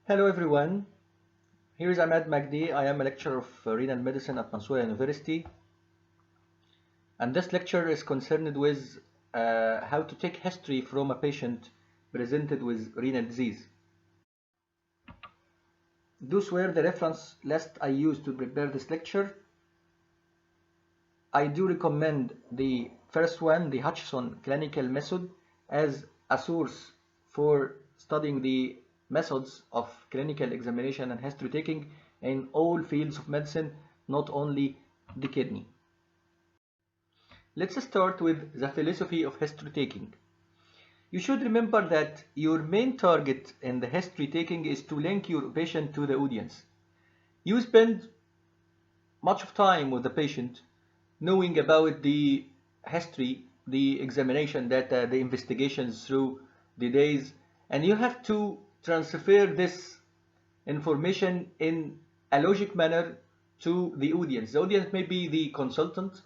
Hello everyone, here is Emad Magdy. I am a lecturer of renal medicine at Mansoura University, and this lecture is concerned with how to take history from a patient presented with renal disease. Those were the reference list I used to prepare this lecture. I do recommend the first one, the Hutchison clinical method, as a source for studying the methods of clinical examination and history taking in all fields of medicine, not only the kidney. Let's start with the philosophy of history taking. You should remember that your main target in the history taking is to link your patient to the audience. You spend much of time with the patient knowing about the history, the examination data, the investigations through the days, and you have to transfer this information in a logic manner to the audience. The audience may be the consultant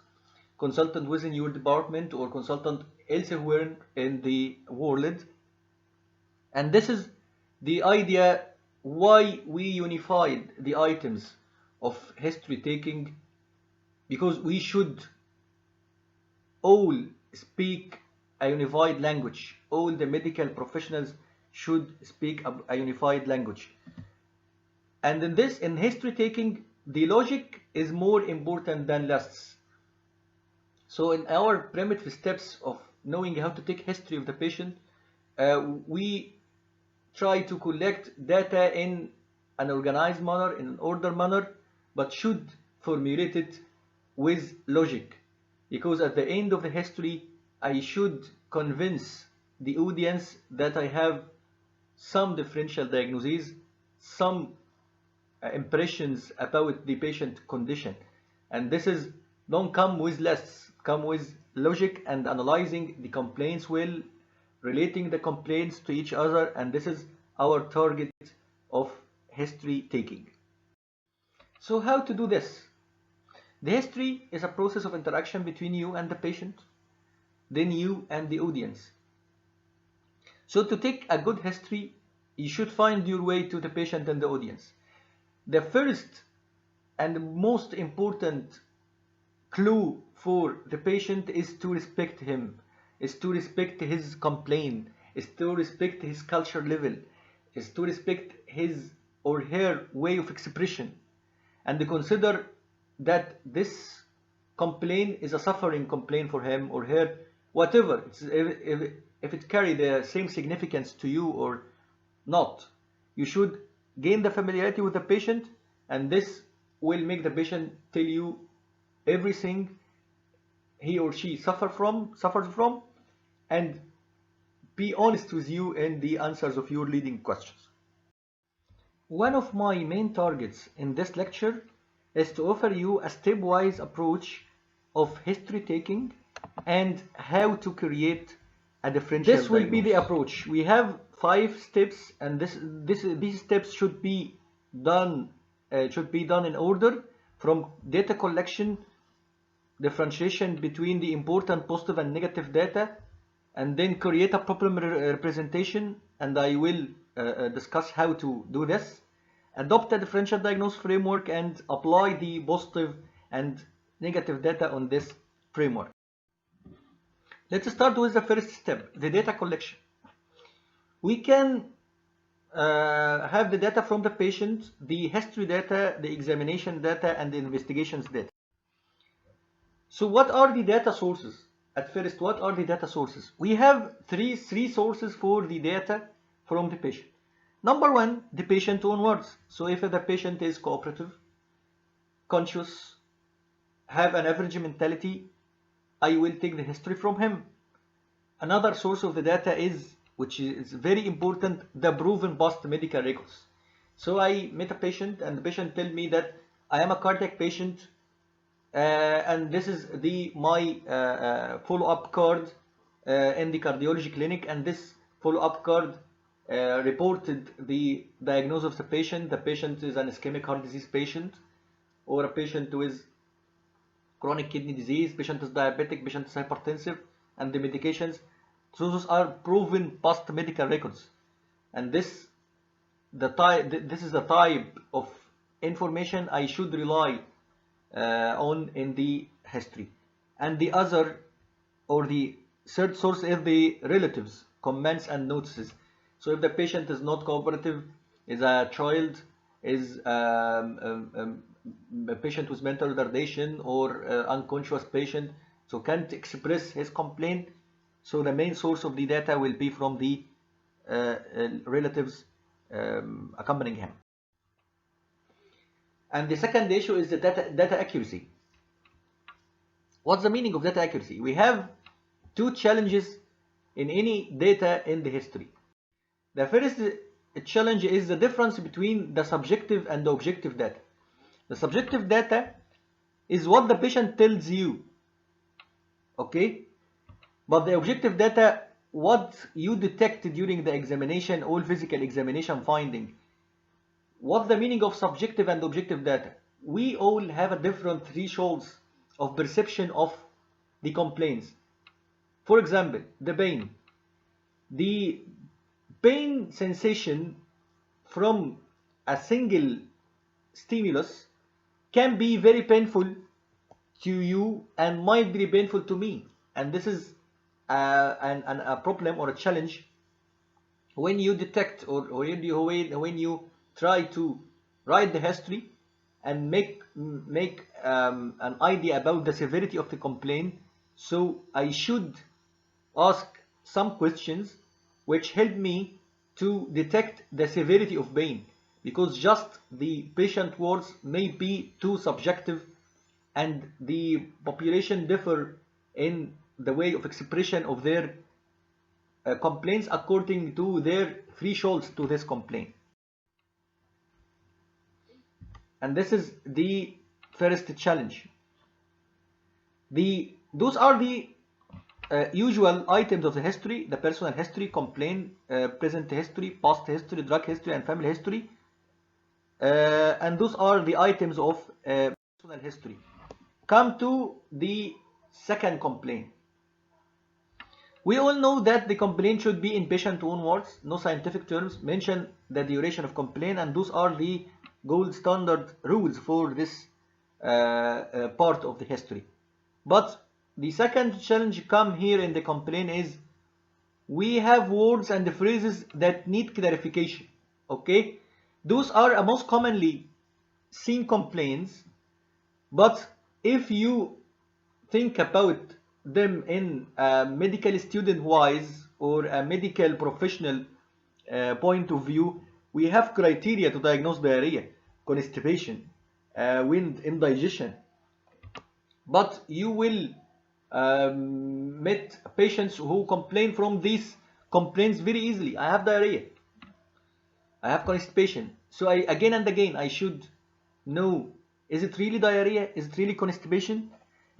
within your department or consultant elsewhere in the world. And this is the idea why we unified the items of history taking, because we should all speak a unified language. All the medical professionals should speak a unified language. And in history taking, the logic is more important than lists. So in our primitive steps of knowing how to take history of the patient, we try to collect data in an organized manner, in an ordered manner, but should formulate it with logic. Because at the end of the history, I should convince the audience that I have some differential diagnoses, some impressions about the patient condition. And this is don't come with lists, come with logic and analyzing the complaints well, relating the complaints to each other, and this is our target of history taking. So how to do this? The history is a process of interaction between you and the patient, then you and the audience. So to take a good history, you should find your way to the patient and the audience. The first and most important clue for the patient is to respect him, is to respect his complaint, is to respect his culture level, is to respect his or her way of expression, and to consider that this complaint is a suffering complaint for him or her, whatever, if it carry the same significance to you or not. You should gain the familiarity with the patient, and this will make the patient tell you everything he or she suffers from, and be honest with you in the answers of your leading questions. One of my main targets in this lecture is to offer you a stepwise approach of history taking and how to create a differential diagnosis. This will be the approach. We have 5 steps, and these steps should be done in order, from data collection, differentiation between the important positive and negative data, and then create a proper representation, and I will discuss how to do this. Adopt a differential diagnosis framework and apply the positive and negative data on this framework. Let's start with the first step, the data collection. We can have the data from the patient, the history data, the examination data, and the investigations data. So what are the data sources? At first, what are the data sources? We have three sources for the data from the patient. Number one, the patient own words. So if the patient is cooperative, conscious, have an average mentality, I will take the history from him. Another source of the data is, which is very important, the proven past medical records. So I met a patient, and the patient tell me that I am a cardiac patient, and this is my follow-up card in the cardiology clinic, and this follow-up card reported the diagnosis of the patient. The patient is an ischemic heart disease patient, or a patient with chronic kidney disease, patient is diabetic, patient is hypertensive, and the medications. So those are proven past medical records, and this this is the type of information I should rely on in the history. And the other, or the third source, is the relatives, comments and notices. So if the patient is not cooperative, is a child, is a patient with mental retardation, or unconscious patient, so can't express his complaint, so the main source of the data will be from the relatives accompanying him. And the second issue is the data accuracy. What's the meaning of data accuracy? We have two challenges in any data in the history. The first challenge is the difference between the subjective and the objective data. The subjective data is what the patient tells you, okay? But the objective data, what you detect during the examination, all physical examination finding. What's the meaning of subjective and objective data? We all have a different thresholds of perception of the complaints. For example, the pain. The pain sensation from a single stimulus can be very painful to you and might be painful to me. And this is a problem or a challenge when you detect, or when you try to write the history and make an idea about the severity of the complaint. So I should ask some questions which help me to detect the severity of pain, because just the patient words may be too subjective, and the population differ in the way of expression of their complaints according to their thresholds to this complaint. And this is the first challenge. Those are the usual items of the history: the personal history, complaint, present history, past history, drug history, and family history. And those are the items of personal history. Come to the second complaint. We all know that the complaint should be in patient own words, no scientific terms. Mention the duration of complaint, and those are the gold standard rules for this part of the history. But the second challenge come here in the complaint is we have words and phrases that need clarification. Okay, those are most commonly seen complaints, but if you think about them in a medical student wise or a medical professional point of view, we have criteria to diagnose diarrhea, constipation, wind indigestion. But you will meet patients who complain from these complaints very easily. I have diarrhea, I have constipation. So again and again I should know, is it really diarrhea? Is it really constipation?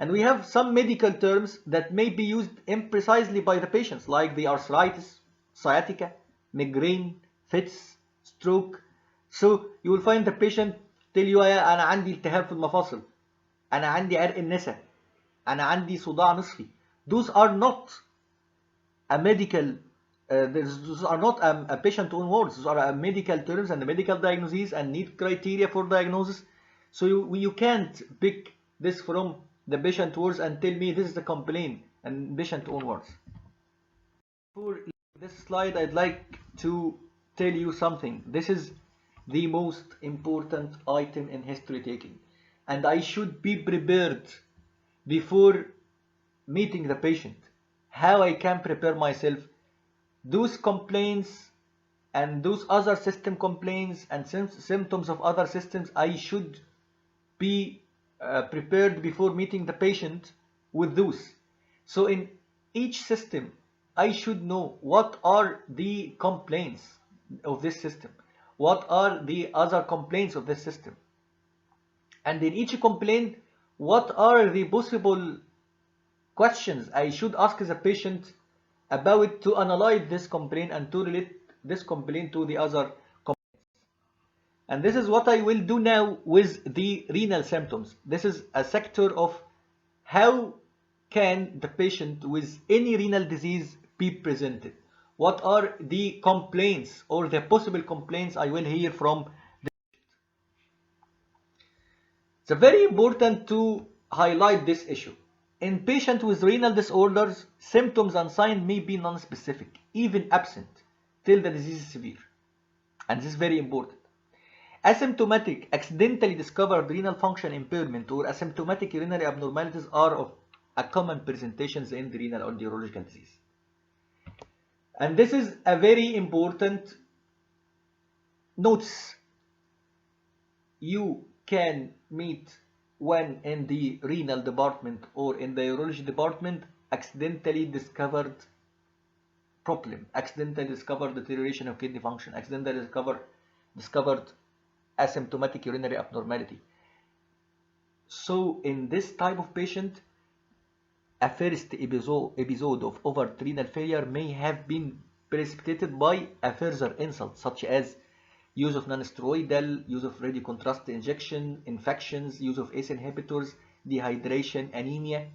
And we have some medical terms that may be used imprecisely by the patients, like the arthritis, sciatica, migraine, fits, stroke. So you will find the patient tell you أنا عندي التهاب في المفاصل, أنا عندي عرق النسا, أنا عندي صداع نصفي. Those are not a medical, those are not a patient own words. Those are medical terms and medical diagnoses and need criteria for diagnosis. So you can't pick this from the patient words and tell me this is the complaint and patient own words. For this slide, I'd like to tell you something. This is the most important item in history taking, and I should be prepared before meeting the patient. How I can prepare myself? Those complaints and those other system complaints and symptoms of other systems, I should be prepared before meeting the patient with those. So in each system, I should know what are the complaints of this system, what are the other complaints of this system, and in each complaint, what are the possible questions I should ask the patient about to analyze this complaint and to relate this complaint to the other complaints. And this is what I will do now with the renal symptoms. This is a sector of how can the patient with any renal disease be presented. What are the complaints or the possible complaints I will hear from the It's very important to highlight this issue. In patients with renal disorders, symptoms and signs may be non-specific, even absent, till the disease is severe. And this is very important. Asymptomatic, accidentally discovered renal function impairment or asymptomatic urinary abnormalities are of a common presentations in the renal or urological disease. And this is a very important notice you can meet when in the renal department or in the urology department accidentally discovered problem, accidentally discovered deterioration of kidney function, accidentally discovered asymptomatic urinary abnormality. So in this type of patient, a first episode of overt renal failure may have been precipitated by a further insult, such as use of non-steroidal, use of radiocontrast injection, infections, use of ACE inhibitors, dehydration, anemia.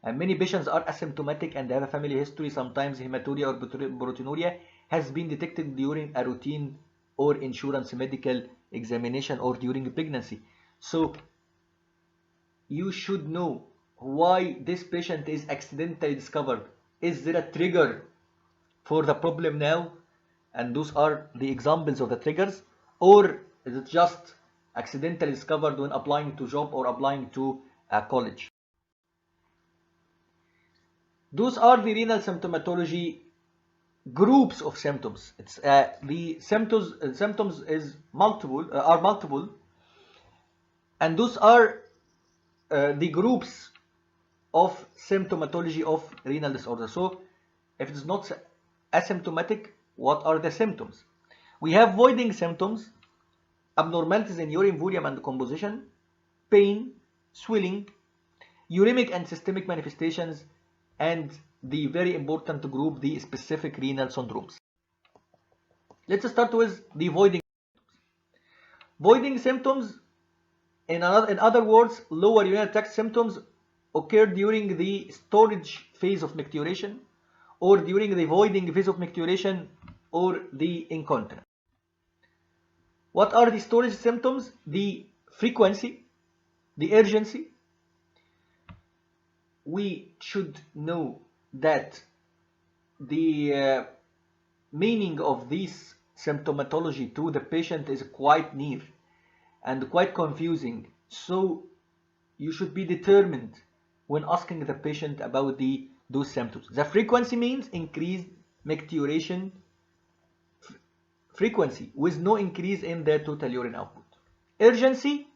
And many patients are asymptomatic and have a family history. Sometimes hematuria or proteinuria has been detected during a routine or insurance medical examination or during pregnancy. So you should know why this patient is accidentally discovered. Is there a trigger for the problem now? And those are the examples of the triggers, or is it just accidentally discovered when applying to job or applying to a college? Those are the renal symptomatology groups of symptoms. It's the symptoms is are multiple, and those are the groups of symptomatology of renal disorder. So if it's not asymptomatic, what are the symptoms? We have voiding symptoms, abnormalities in urine volume and composition, pain, swelling, uremic and systemic manifestations, and the very important group, the specific renal syndromes. Let's start with the voiding symptoms. Voiding symptoms, in other words, lower urinary tract symptoms occur during the storage phase of micturition, or during the voiding phase of micturition, or the incontinence. What are the storage symptoms? The frequency, the urgency. We should know that the meaning of this symptomatology to the patient is quite near and quite confusing. So you should be determined when asking the patient about those symptoms. The frequency means increased micturition frequency with no increase in the total urine output. Urgency,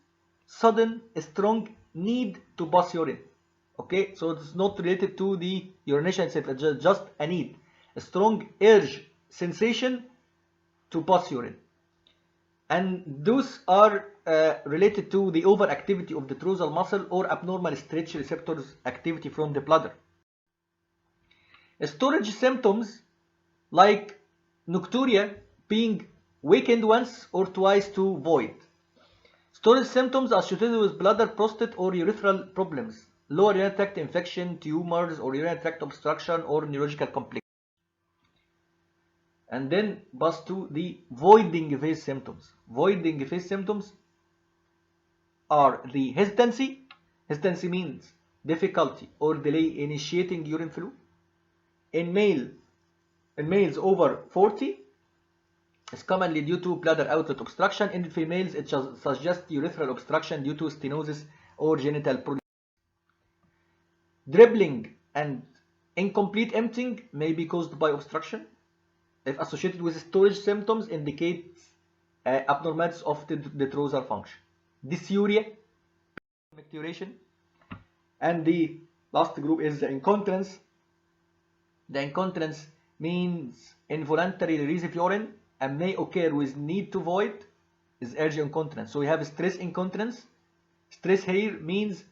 sudden, strong need to pass urine. Okay, so it's not related to the urination itself, it's just a need, a strong urge sensation to pass urine. And those are related to the overactivity of the detrusal muscle or abnormal stretch receptors activity from the bladder. Storage symptoms like nocturia, being wakened once or twice to void. Storage symptoms associated with bladder, prostate, or urethral problems, lower urinary tract infection, tumors, or urinary tract obstruction, or neurological complications. And then pass to the voiding phase symptoms. Voiding phase symptoms are the hesitancy. Hesitancy means difficulty or delay initiating urine flow. In males over 40, it's commonly due to bladder outlet obstruction. In females, it suggests urethral obstruction due to stenosis or genital prolapse. Dribbling and incomplete emptying may be caused by obstruction. If associated with storage symptoms, indicates abnormalities of the detrusal function. Dysuria, micturition, and the last group is the incontinence. The incontinence means involuntary release of urine and may occur with need to void, is urge incontinence. So we have stress incontinence. Stress here means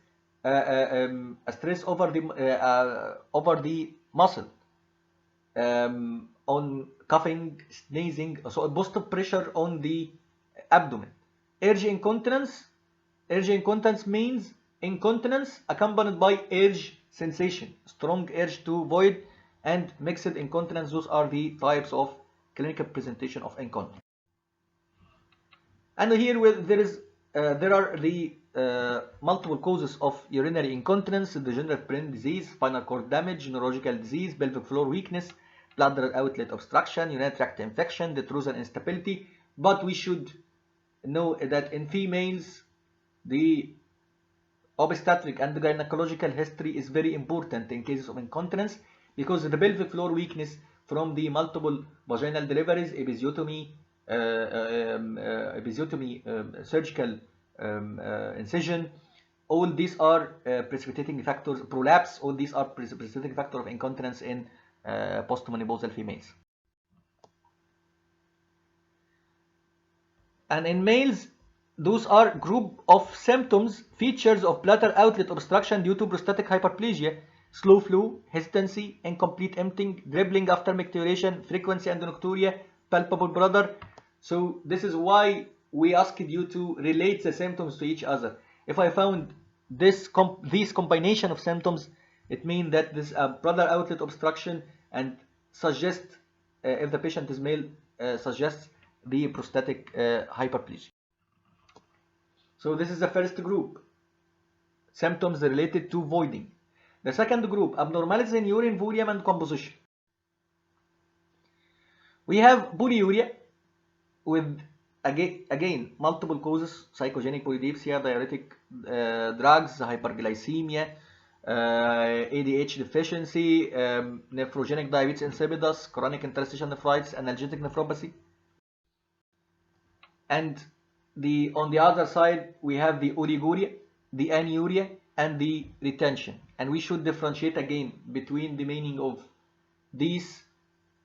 a stress over the muscle, on coughing, sneezing, so a positive pressure on the abdomen. Urge incontinence means incontinence accompanied by urge sensation, strong urge to void and mixed incontinence. Those are the types of clinical presentation of incontinence. And here there are the multiple causes of urinary incontinence: degenerative brain disease, spinal cord damage, neurological disease, pelvic floor weakness, bladder outlet obstruction, urinary tract infection, detrusal instability. But we should know that in females, the obstetric and gynecological history is very important in cases of incontinence, because the pelvic floor weakness from the multiple vaginal deliveries, episiotomy, surgical incision, all these are precipitating factors. Prolapse, all these are precipitating factors of incontinence in postmenopausal females. And in males, those are group of symptoms, features of bladder outlet obstruction due to prostatic hyperplasia: slow flow, hesitancy, incomplete emptying, dribbling after micturition, frequency and nocturia, palpable bladder. So this is why we asked you to relate the symptoms to each other. If I found these combination of symptoms, it means that this is a bladder outlet obstruction, and suggest, if the patient is male, suggests the prostatic hyperplasia. So this is the first group, symptoms related to voiding. The second group, abnormalities in urine volume and composition. We have polyuria with again multiple causes: psychogenic polydipsia, diuretic drugs, hyperglycemia, ADH deficiency, nephrogenic diabetes insipidus, chronic interstitial nephritis, analgesic nephropathy. And on the other side, we have the oliguria, the anuria, and the retention. And we should differentiate again between the meaning of these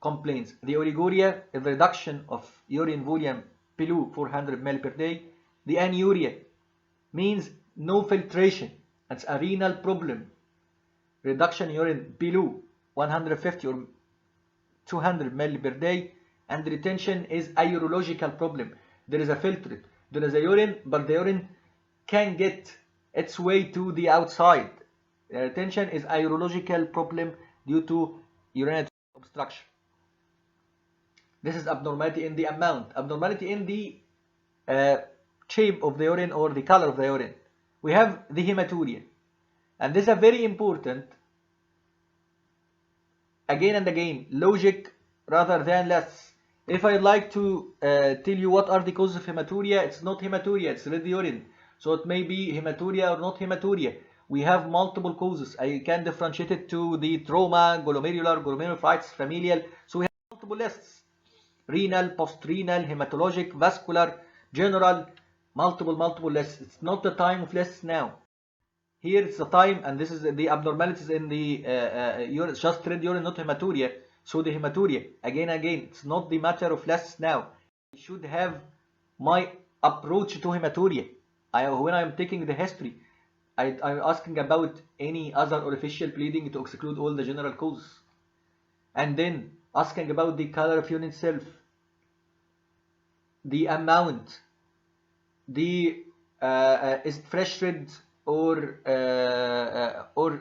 complaints. The oliguria is the reduction of urine volume below 400 ml per day. The anuria means no filtration. It's a renal problem. Reduction in urine below 150 or 200 ml per day. And retention is a urological problem. There is a filter. There is a urine, but the urine can get its way to the outside. Retention is a urological problem due to urinary obstruction. This is abnormality in the amount, abnormality in the shape of the urine or the color of the urine. We have the hematuria, and this is very important. Again and again, logic rather than less. If I like to tell you what are the causes of hematuria, it's not hematuria, it's red urine. So it may be hematuria or not hematuria. We have multiple causes. I can differentiate it to the trauma, glomerular, glomerulonephritis, familial. So we have multiple lists: renal, post-renal, hematologic, vascular, general, multiple lists. It's not the time of lists now. Here it's the time, and this is the abnormalities in the urine, just red urine, not hematuria. So the hematuria, again, it's not the matter of lists now. I should have my approach to hematuria. When I'm taking the history, I'm asking about any other orificial bleeding to exclude all the general causes. And then asking about the color of urine itself, the amount, is it fresh red or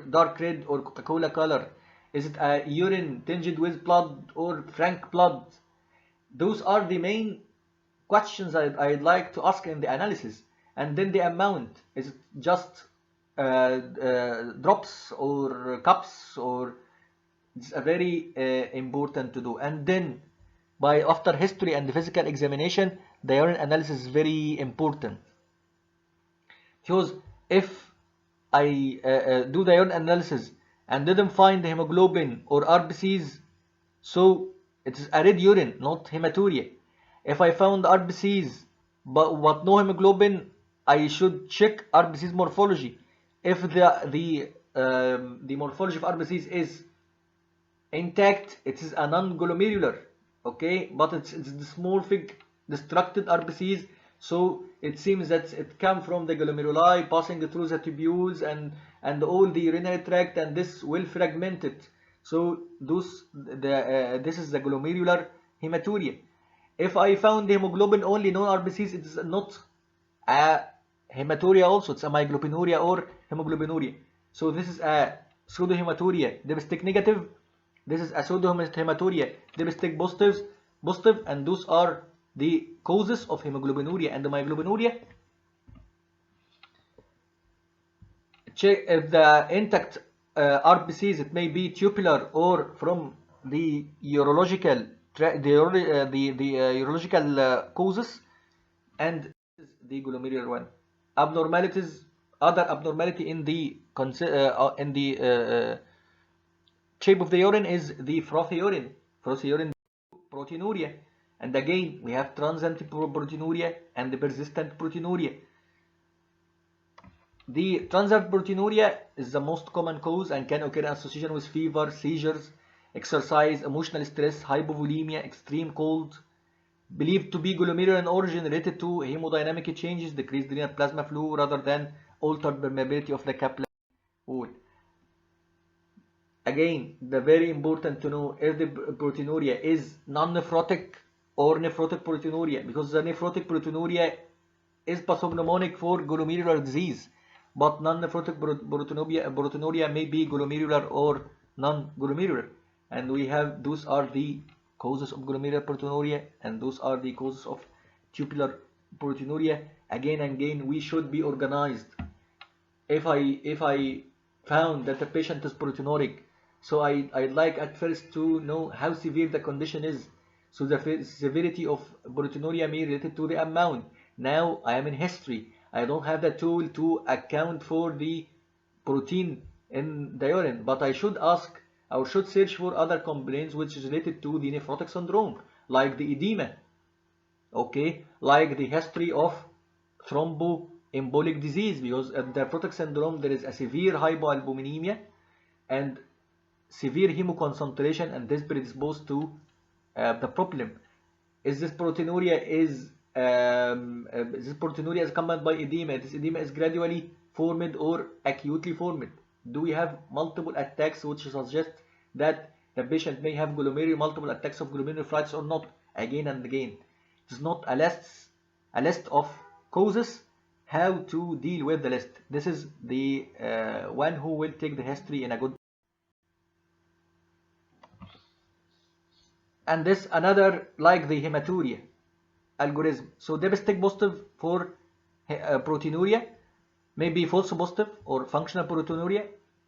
dark red or Coca-Cola color? Is it a urine tinged with blood or frank blood? Those are the main questions I'd like to ask in the analysis. And then the amount, is it just drops or cups, or it's a very important to do. And then after history and the physical examination, the urine analysis is very important, because if I do the urine analysis and didn't find the hemoglobin or RBCs, so it's a red urine, not hematuria. If I found RBCs but no hemoglobin, I should check RBCs morphology. If the morphology of RBCs is intact, it is a non-glomerular, okay, but it's the small fig destructed RBCs, so it seems that it comes from the glomeruli passing through the tubules and all the urinary tract, and this will fragment it. So this is the glomerular hematuria. If I found hemoglobin only, no RBCs, it is not a hematuria also, it's a myoglobinuria or hemoglobinuria. So this is a pseudohematuria, dipstick negative, This is acidohematuria, dipstick positive, and those are the causes of hemoglobinuria and myoglobinuria. Check if the intact RBCs, it may be tubular or from the urological urological causes, and this is the glomerular one. Abnormalities, other abnormality in the shape of the urine is the frothy urine proteinuria, and again we have transient proteinuria and the persistent proteinuria. The transient proteinuria is the most common cause and can occur in association with fever, seizures, exercise, emotional stress, hypovolemia, extreme cold, believed to be glomerular in origin, related to hemodynamic changes, decreased renal plasma flow rather than altered permeability of the capillary wall. Again, the very important to know if the proteinuria is non-nephrotic or nephrotic proteinuria, because the nephrotic proteinuria is pathognomonic for glomerular disease, but non-nephrotic proteinuria may be glomerular or non-glomerular, and we have those are the causes of glomerular proteinuria and those are the causes of tubular proteinuria. Again and again, we should be organized. If I found that the patient is proteinuric, so I'd like at first to know how severe the condition is. So the severity of proteinuria may be related to the amount. Now I am in history. I don't have the tool to account for the protein in the urine, but I should ask or should search for other complaints which is related to the nephrotic syndrome, like the edema, okay, like the history of thromboembolic disease, because in the nephrotic syndrome there is a severe hypoalbuminemia and severe hemoconcentration, and this predisposed to the problem. Is this proteinuria is accompanied by edema? This edema is gradually formed or acutely formed. Do we have multiple attacks which suggest that the patient may have multiple attacks of glomerulonephritis or not? Again and again, it is not a list of causes. How to deal with the list? This is the one who will take the history in a good. And this another like the hematuria algorithm. So dipstick positive for proteinuria, maybe false positive or functional proteinuria.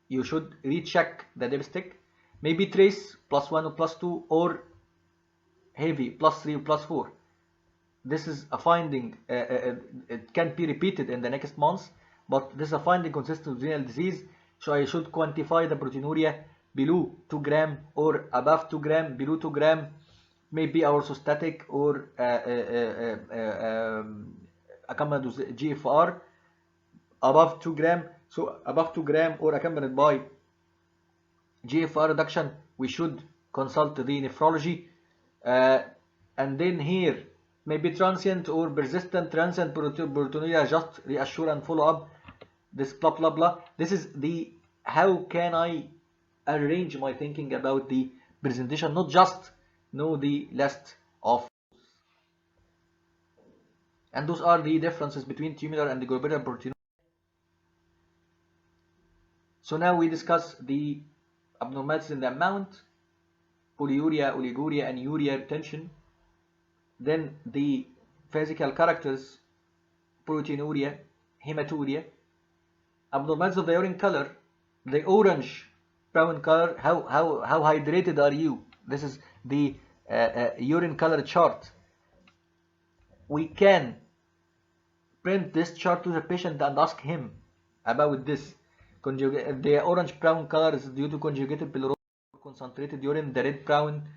You should recheck the dipstick. Maybe trace +1 or +2 or heavy +3 or +4. This is a finding. It can be repeated in the next months, but this is a finding consistent with renal disease. So I should quantify the proteinuria below 2 gram or above 2 gram. Below 2 gram, maybe orthostatic or accompanied with GFR. Above 2 gram, so above 2 gram or accompanied by GFR reduction, we should consult the nephrology. And then here, maybe transient or persistent transient proteinuria, just reassure and follow up. This blah blah blah. This is the how can I arrange my thinking about the presentation, not just know the list of. And those are the differences between tubular and the glomerular proteinuria. So now we discuss the abnormalities in the amount, polyuria, oliguria, and urea retention. Then the physical characters, proteinuria, hematuria, abnormalities of the urine color, the orange brown color, how hydrated are you? This is the urine color chart. We can print this chart to the patient and ask him about this. The orange brown color is due to conjugated bilirubin, concentrated urine. The red brown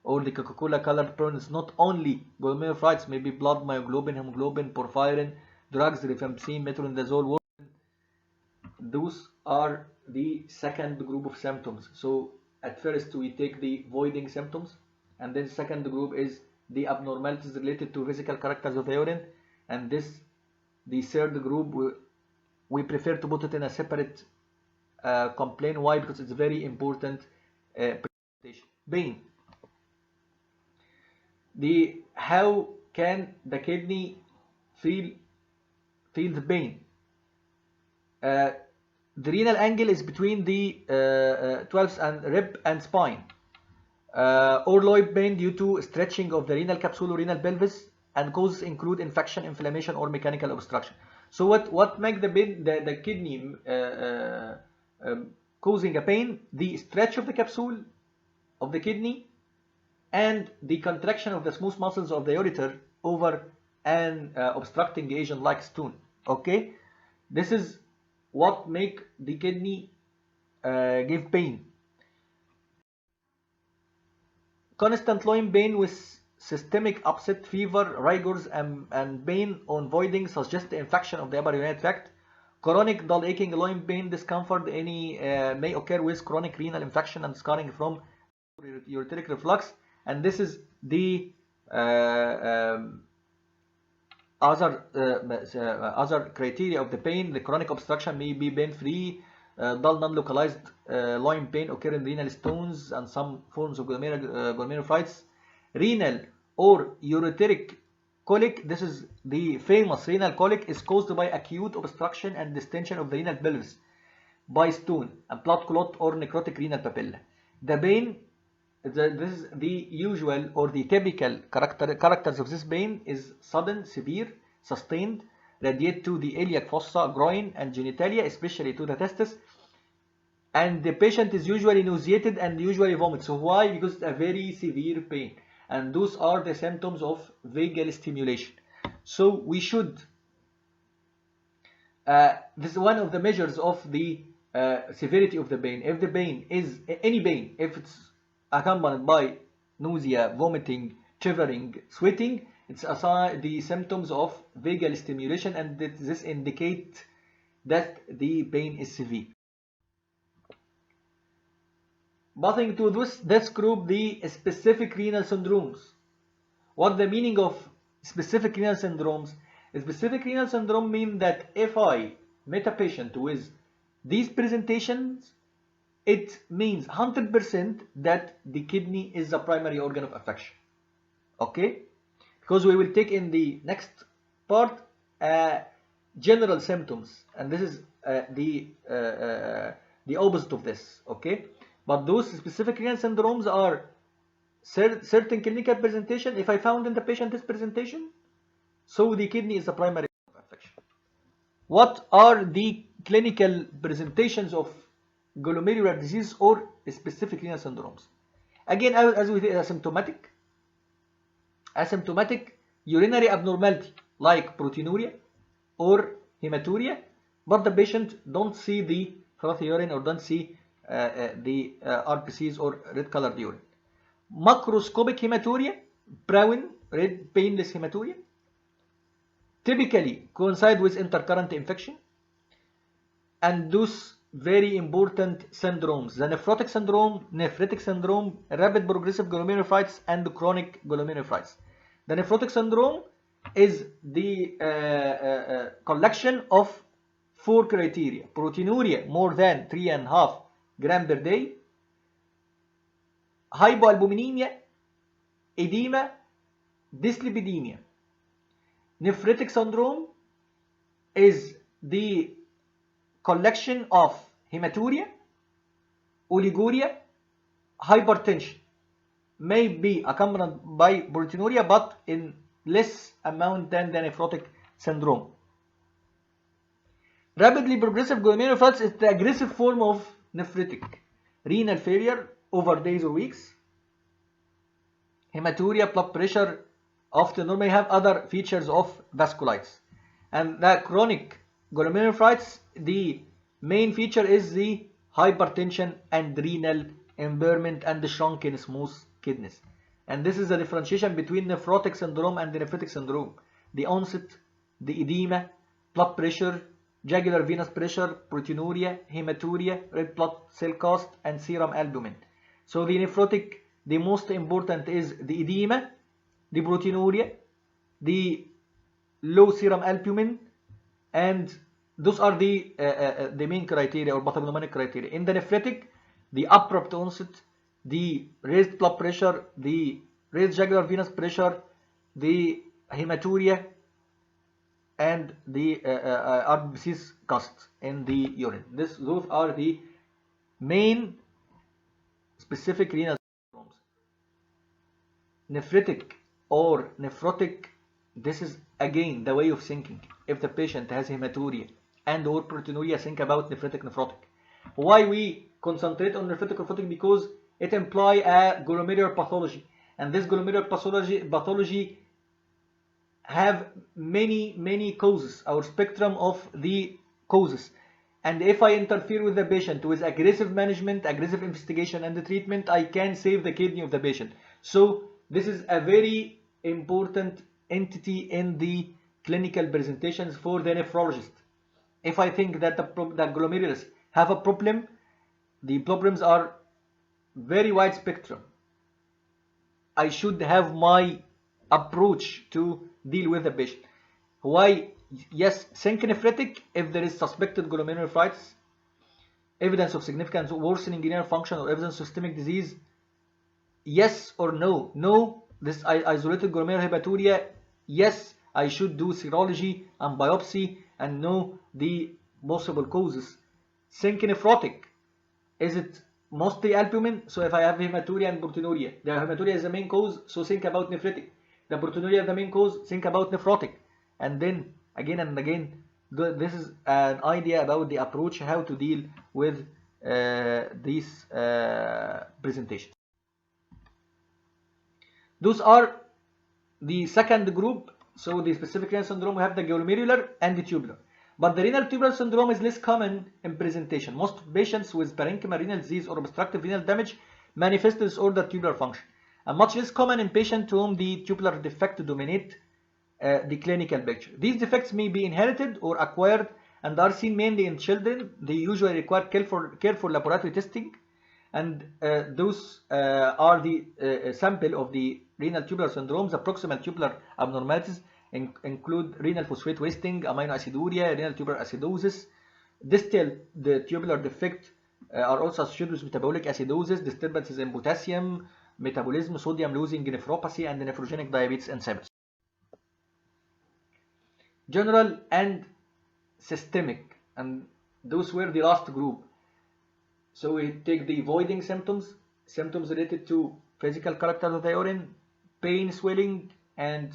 or the Coca-Cola colored brown is not only glomerulonephritis, maybe blood, myoglobin, hemoglobin, porphyrin, drugs, rifampicin, metronidazole, warfarin. Those are the second group of symptoms. So at first we take the voiding symptoms, and then second group is the abnormalities related to physical characters of the urine, and the third group we prefer to put it in a separate complaint. Why? Because it's very important presentation. Pain. How can the kidney feel the pain? The renal angle is between the 12th and rib and spine. or low pain due to stretching of the renal capsule or renal pelvis, and causes include infection, inflammation, or mechanical obstruction. So what makes the kidney causing a pain? The stretch of the capsule of the kidney and the contraction of the smooth muscles of the ureter over an obstructing agent like stone. Okay, this is what make the kidney give pain. Constant loin pain with systemic upset, fever, rigors, and pain on voiding suggest infection of the upper urinary tract. Chronic dull aching loin pain discomfort may occur with chronic renal infection and scarring from ureteric reflux, and this is the other criteria of the pain. The chronic obstruction may be pain-free. Dull non-localized loin pain occur in renal stones and some forms of glomerulonephritis. Renal or ureteric colic, this is the famous renal colic, is caused by acute obstruction and distension of the renal pelvis by stone, a blood clot, or necrotic renal papilla. The pain, this is the usual or the typical characters of this pain is sudden, severe, sustained, radiate to the iliac fossa, groin, and genitalia, especially to the testis. And the patient is usually nauseated and usually vomits. So why? Because it's a very severe pain. And those are the symptoms of vagal stimulation. So we should, this is one of the measures of the severity of the pain. If the pain is, any pain, if it's accompanied by nausea, vomiting, shivering, sweating, it's the symptoms of vagal stimulation, and this indicates that the pain is severe. Nothing to this group, the specific renal syndromes. What the meaning of specific renal syndromes? Specific renal syndrome means that if I met a patient with these presentations, it means 100% that the kidney is the primary organ of affection. Okay? Because we will take in the next part general symptoms, and this is the opposite of this. Okay? But those specific renal syndromes are certain clinical presentation. If I found in the patient this presentation, so the kidney is the primary organ of affection. What are the clinical presentations of glomerular disease or specific renal syndromes? Again, as we say, asymptomatic urinary abnormality like proteinuria or hematuria, but the patient don't see the frothy urine or don't see the RPCs or red colored urine. Macroscopic hematuria, brown, red, painless hematuria, typically coincide with intercurrent infection. And those very important syndromes: the nephrotic syndrome, nephritic syndrome, rapid progressive glomerulonephritis, and chronic glomerulonephritis. The nephrotic syndrome is the collection of 4 criteria: proteinuria more than 3.5 grams per day, hypoalbuminemia, edema, dyslipidemia. Nephritic syndrome is the collection of hematuria, oliguria, hypertension, may be accompanied by proteinuria but in less amount than the nephrotic syndrome. Rapidly progressive glomerulonephritis is the aggressive form of nephritic. Renal failure over days or weeks. Hematuria, blood pressure often normally have other features of vasculitis. And the chronic glomerulonephritis, the main feature is the hypertension and renal impairment and the shrunken smooth kidneys. And this is the differentiation between nephrotic syndrome and the nephritic syndrome: the onset, the edema, blood pressure, jugular venous pressure, proteinuria, hematuria, red blood cell count, and serum albumin. So the nephrotic, the most important is the edema, the proteinuria, the low serum albumin, and those are the main criteria or pathognomonic criteria. In the nephritic, the abrupt onset, the raised blood pressure, the raised jugular venous pressure, the hematuria, and the RBCs cast in the urine. Those are the main specific renal syndromes. nephritic or nephrotic, this is again the way of thinking. If the patient has hematuria and or proteinuria, think about nephritic nephrotic. Why we concentrate on nephritic nephrotic? Because it implies a glomerular pathology, and this glomerular pathology have many causes, our spectrum of the causes. And if I interfere with the patient with aggressive management, aggressive investigation and the treatment, I can save the kidney of the patient. So this is a very important entity in the clinical presentations for the nephrologist. If I think that the glomerulus have a problem, the problems are very wide spectrum, I should have my approach to deal with the patient. Why? Yes, think nephritic if there is suspected glomerulonephritis, evidence of significant worsening renal function or evidence of systemic disease. Yes or no? No, this isolated glomerular hematuria. Yes, I should do serology and biopsy and know the possible causes. Think nephrotic. Is it mostly albumin? So if I have hematuria and proteinuria, the hematuria is the main cause, so think about nephritic. The proteinuria is the main cause, think about nephrotic. And then again and again, this is an idea about the approach, how to deal with these presentations. Those are the second group. So the specific renal syndrome, we have the glomerular and the tubular. But the renal tubular syndrome is less common in presentation. Most patients with parenchymal renal disease or obstructive renal damage manifest disordered tubular function, and much less common in patients to whom the tubular defect dominate the clinical picture. These defects may be inherited or acquired and are seen mainly in children. They usually require careful laboratory testing, and those are the sample of the renal tubular syndromes. The proximal tubular abnormalities include renal phosphate wasting, aminoaciduria, renal tubular acidosis. Distal, the tubular defect are also associated with metabolic acidosis, disturbances in potassium metabolism, sodium losing nephropathy, and nephrogenic diabetes insipidus. General and systemic, and those were the last group. So we take the voiding symptoms, symptoms related to physical character of the urine, pain, swelling, and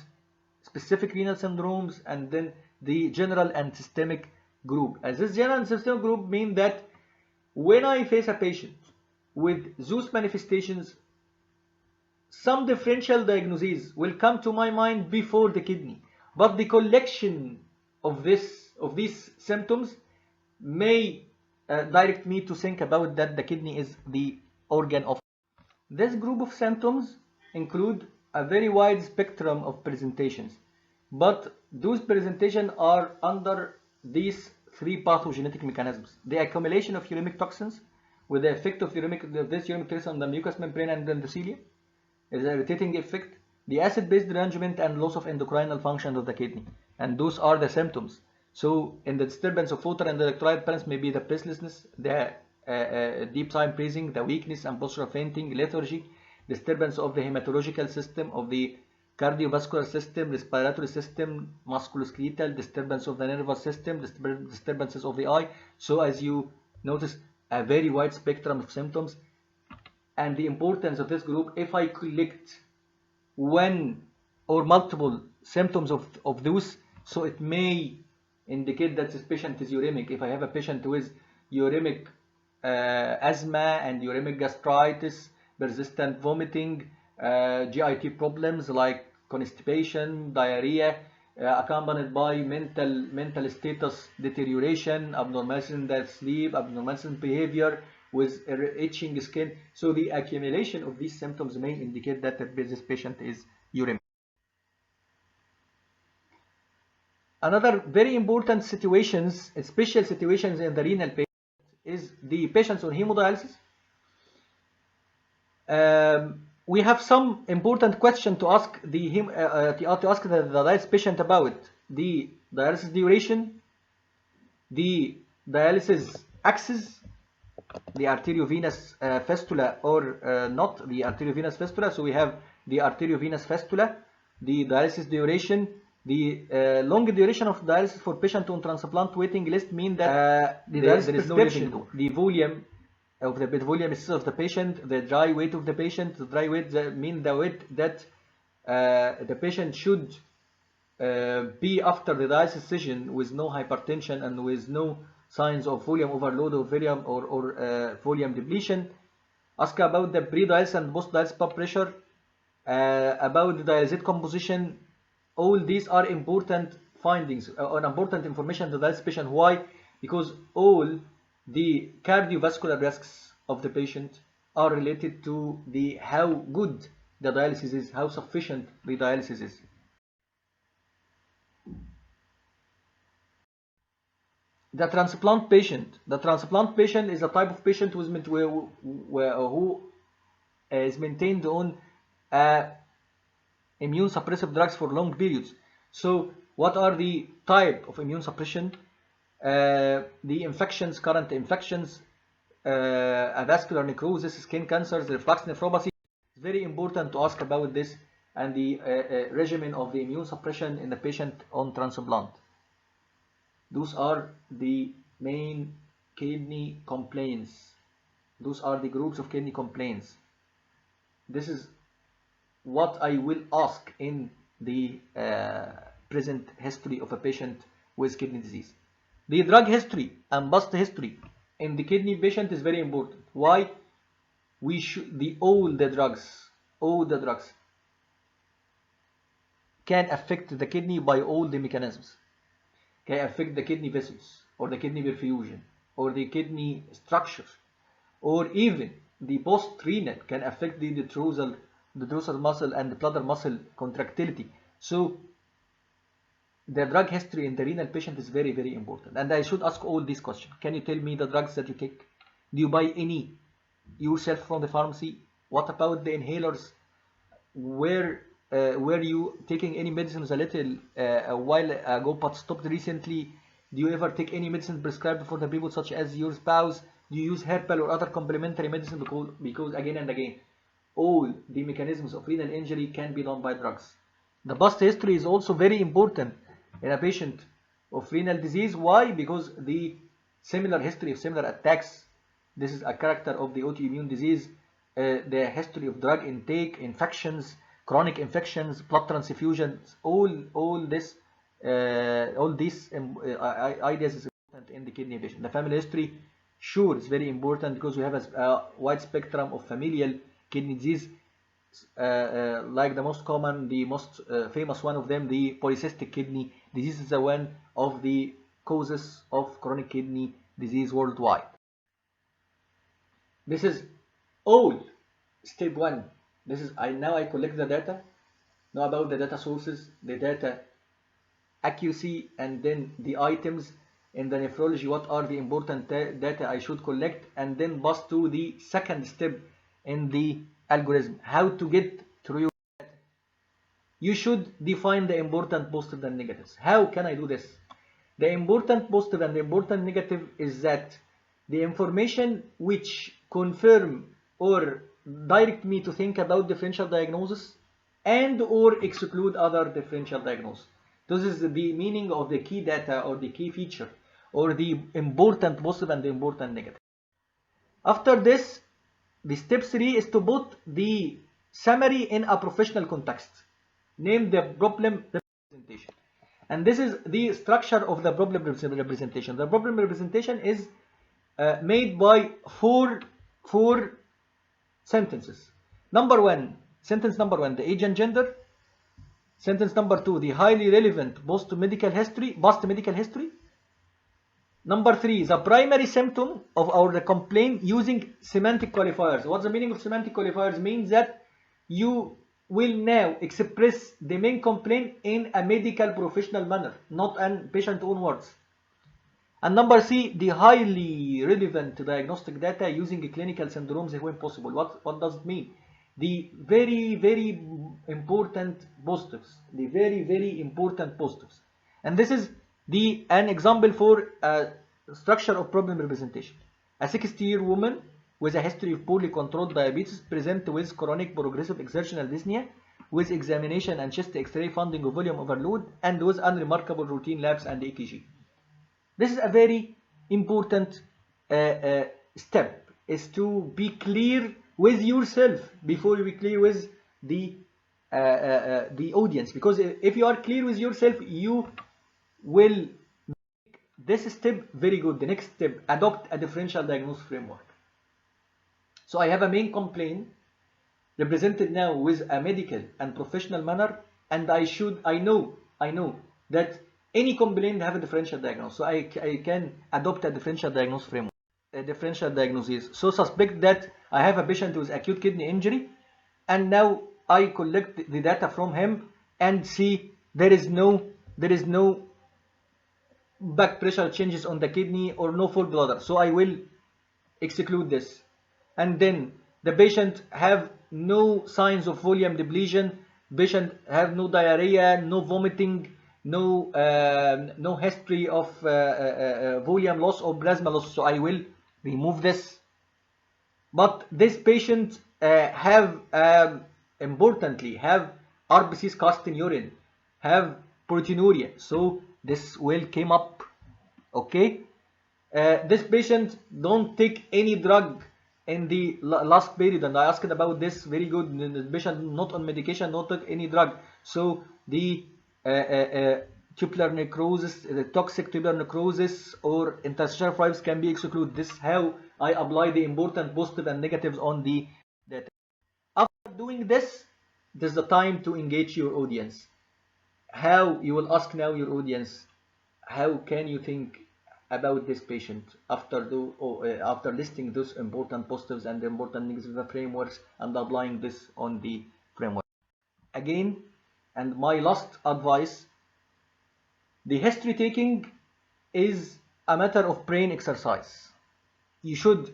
specific renal syndromes, and then the general and systemic group. As this general and systemic group mean that when I face a patient with those manifestations, some differential diagnoses will come to my mind before the kidney, but the collection of these symptoms may direct me to think about that the kidney is the organ of. This group of symptoms include a very wide spectrum of presentations, but those presentations are under these three pathogenetic mechanisms: the accumulation of uremic toxins with the effect of this uremic toxin on the mucous membrane and endothelium, is an irritating effect, the acid-base derangement, and loss of endocrinal function of the kidney, and those are the symptoms. So in the disturbance of water and electrolyte balance may be the breathlessness, the deep time breathing, the weakness and postural fainting, lethargy, disturbance of the hematological system, of the cardiovascular system, respiratory system, musculoskeletal, disturbance of the nervous system, disturbances of the eye. So as you notice, a very wide spectrum of symptoms. And the importance of this group, if I collect one or multiple symptoms of those, so it may indicate that this patient is uremic. If I have a patient with uremic asthma and uremic gastritis, persistent vomiting, GIT problems like constipation, diarrhea, accompanied by mental status deterioration, abnormalities in their sleep, abnormalities in behavior, with itching skin. So the accumulation of these symptoms may indicate that this patient is uremic. Another very important situations, special situations in the renal patient, is the patients on hemodialysis. We have some important question to ask the dialysis patient about: the dialysis duration, the dialysis axis, the arteriovenous fistula or not the arteriovenous fistula. So we have the arteriovenous fistula, the dialysis duration, the long duration of dialysis for patient on transplant waiting list mean that there is no living. The volume of the bed volume of the patient, the dry weight of the patient, the dry weight mean the weight that the patient should be after the dialysis session with no hypertension and with no signs of volume overload or volume depletion. Ask about the pre-dialysis and post-dialysis blood pressure, about the dialysate composition. All these are important findings or important information to the dialysis patient. Why? Because all the cardiovascular risks of the patient are related to how good the dialysis is, how sufficient the dialysis is. The transplant patient. The transplant patient is a type of patient who is maintained on immune suppressive drugs for long periods. So what are the type of immune suppression? The infections, current infections, avascular necrosis, skin cancers, reflux nephropathy. It's very important to ask about this and the regimen of the immune suppression in the patient on transplant. Those are the main kidney complaints. Those are the groups of kidney complaints. This is what I will ask in the present history of a patient with kidney disease. The drug history and past history in the kidney patient is very important. Why? We should all the drugs can affect the kidney by all the mechanisms. Can affect the kidney vessels or the kidney perfusion or the kidney structure, or even the post-renal can affect the dorsal muscle and the bladder muscle contractility. So the drug history in the renal patient is very, very important. And I should ask all these questions. Can you tell me the drugs that you take? Do you buy any yourself from the pharmacy? What about the inhalers? Were you taking any medicines a while ago but stopped recently? Do you ever take any medicine prescribed for the people such as your spouse? Do you use herbal or other complementary medicine? Because again and again, all the mechanisms of renal injury can be done by drugs. The past history is also very important in a patient of renal disease. Why? Because the similar history of similar attacks, this is a character of the autoimmune disease, the history of drug intake, infections, chronic infections, blood transfusions, all these ideas is important in the kidney patient. The family history, sure, is very important because we have a wide spectrum of familial kidney disease, like the most common, the most famous one of them, the polycystic kidney disease, is one of the causes of chronic kidney disease worldwide. This is all step 1. This is now I collect the data, know about the data sources, the data accuracy, and then the items in the nephrology, what are the important data I should collect, and then pass to the second step in the algorithm, how to get through your data. You should define the important positive and negatives. How can I do this? The important positive and the important negative is that the information which confirm or direct me to think about differential diagnosis and or exclude other differential diagnosis. This is the meaning of the key data or the key feature or the important positive and the important negative. After this, the step 3 is to put the summary in a professional context. Name the problem representation. And this is the structure of the problem representation. The problem representation is made by four sentences. Sentence number 1, the age and gender. Sentence number 2, the highly relevant past medical history. Number 3, the primary symptom of our complaint using semantic qualifiers. What's the meaning of semantic qualifiers? Means that you will now express the main complaint in a medical professional manner, not in patient own words. And number C, the highly relevant diagnostic data using clinical syndromes when possible. What does it mean? The very, very important positives. The very, very important positives. And this is an example for a structure of problem representation. A 60-year woman with a history of poorly controlled diabetes present with chronic progressive exertional dyspnea with examination and chest x-ray finding of volume overload and with unremarkable routine labs and EKG. This is a very important step, is to be clear with yourself before you be clear with the the audience, because if you are clear with yourself, you will make this step very good. The next step, adopt a differential diagnosis framework. So I have a main complaint represented now with a medical and professional manner, and I know that any complaint have a differential diagnosis, so I can adopt a differential diagnosis framework. A differential diagnosis. So suspect that I have a patient with acute kidney injury, and now I collect the data from him and see there is no back pressure changes on the kidney or no full bladder, so I will exclude this. And then the patient have no signs of volume depletion, patient have no diarrhea, no vomiting, no history of volume loss or plasma loss, so I will remove this. But this patient have importantly have RBCs cast in urine, have proteinuria, so this will came up. Okay, this patient don't take any drug in the last period, and I asked about this. Very good. The patient not on medication, not take any drug, so the tubular necrosis, the toxic tubular necrosis or interstitial fibrosis can be excluded. This is how I apply the important positive and negatives on the data. After doing this, this is the time to engage your audience. How you will ask now your audience, how can you think about this patient after listing those important positives and the important negatives frameworks and applying this on the framework. Again, and my last advice, the history taking is a matter of brain exercise. You should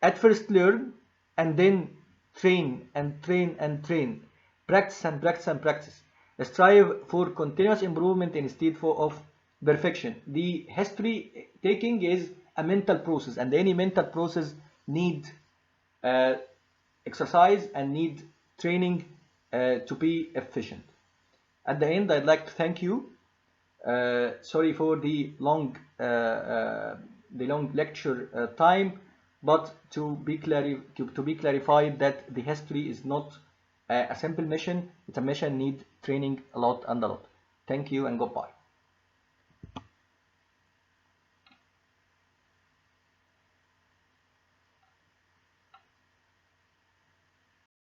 at first learn and then train and train and train, practice and practice and practice. Strive for continuous improvement instead of perfection. The history taking is a mental process, and any mental process need exercise and need training to be efficient. At the end, I'd like to thank you. Sorry for the long lecture time, but to be clarified that the history is not a simple mission. It's a mission need training a lot and a lot. Thank you and goodbye.